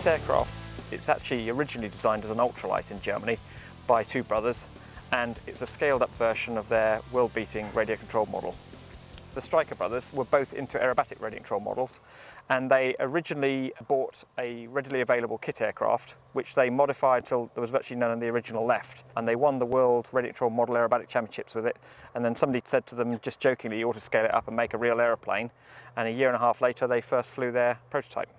This aircraft, it's actually originally designed as an ultralight in Germany by two brothers, and it's a scaled up version of their world-beating radio control model. The Stryker brothers were both into aerobatic radio control models, and they originally bought a readily available kit aircraft, which they modified till there was virtually none of the original left, and they won the World Radio Control Model Aerobatic Championships with it. And then somebody said to them, just jokingly, you ought to scale it up and make a real aeroplane, and a year and a half later they first flew their prototype.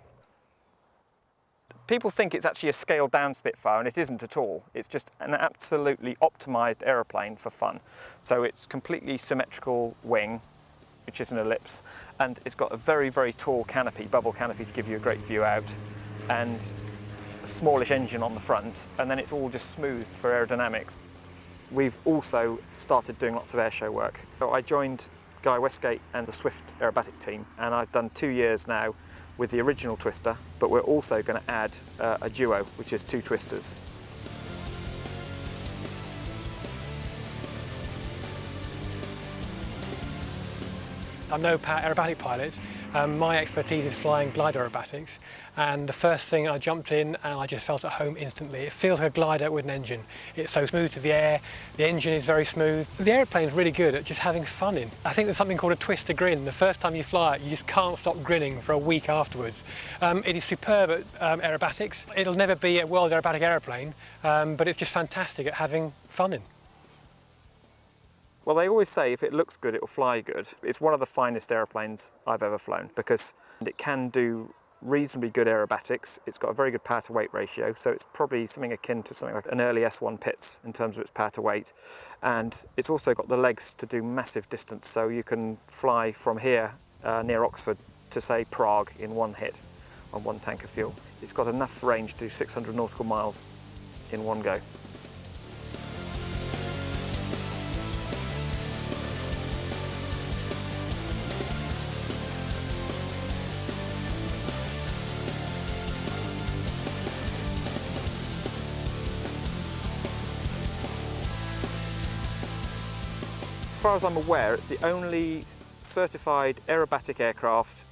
People think it's actually a scaled down Spitfire, and it isn't at all. It's just an absolutely optimised aeroplane for fun. So it's completely symmetrical wing, which is an ellipse, and it's got a very, very tall canopy, bubble canopy, to give you a great view out, and a smallish engine on the front, and then it's all just smoothed for aerodynamics. We've also started doing lots of airshow work. So I joined Guy Westgate and the Swift Aerobatic team, and I've done 2 years now with the original twister, but we're also going to add a duo, which is two twisters. I'm no aerobatic pilot. My expertise is flying glider aerobatics, and the first thing I jumped in and I just felt at home instantly. It feels like a glider with an engine. It's so smooth to the air, the engine is very smooth. The airplane's really good at just having fun in. I think there's something called a twist to grin. The first time you fly it, you just can't stop grinning for a week afterwards. It is superb at aerobatics. It'll never be a world aerobatic aeroplane, but it's just fantastic at having fun in. Well, they always say if it looks good, it will fly good. It's one of the finest aeroplanes I've ever flown because it can do reasonably good aerobatics. It's got a very good power to weight ratio, so it's probably something akin to something like an early S1 Pitts in terms of its power to weight. And it's also got the legs to do massive distance, so you can fly from here near Oxford to, say, Prague in one hit on one tank of fuel. It's got enough range to do 600 nautical miles in one go. As far as I'm aware, it's the only certified aerobatic aircraft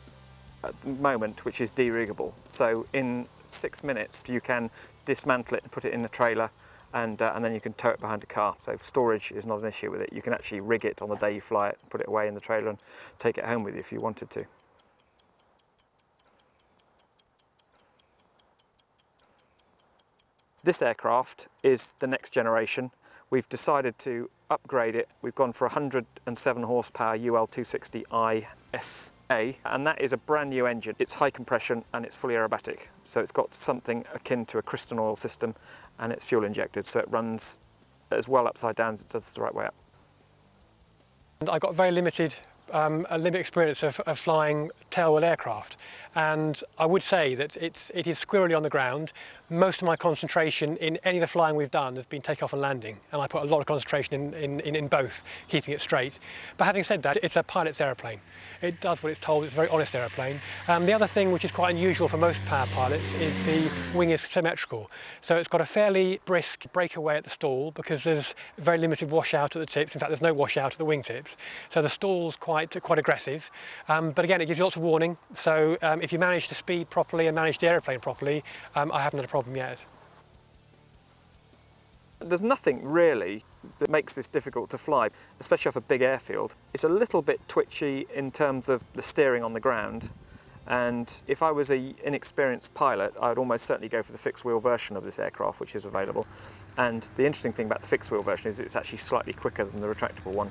at the moment which is de-riggable. So in 6 minutes you can dismantle it and put it in a trailer, and then you can tow it behind a car. So storage is not an issue with it. You can actually rig it on the day you fly it, put it away in the trailer and take it home with you if you wanted to. This aircraft is the next generation. We've decided to upgrade it. We've gone for 107 horsepower UL 260i SA, and that is a brand new engine. It's high compression and it's fully aerobatic. So it's got something akin to a Crystal oil system, and it's fuel injected, so it runs as well upside down as it does the right way up. I got very limited experience of flying tailwheel aircraft, and I would say that it is squirrely on the ground. Most of my concentration in any of the flying we've done has been takeoff and landing, and I put a lot of concentration in both, keeping it straight. But having said that, it's a pilot's aeroplane. It does what it's told. It's a very honest aeroplane. The other thing which is quite unusual for most power pilots is the wing is symmetrical. So it's got a fairly brisk breakaway at the stall because there's very limited washout at the tips. In fact, there's no washout at the wingtips. So the stall's quite aggressive. But again, it gives you lots of warning. So if you manage to speed properly and manage the aeroplane properly, I haven't had a problem yet. There's nothing really that makes this difficult to fly, especially off a big airfield. It's a little bit twitchy in terms of the steering on the ground, and if I was an inexperienced pilot, I would almost certainly go for the fixed wheel version of this aircraft, which is available. And the interesting thing about the fixed wheel version is it's actually slightly quicker than the retractable one.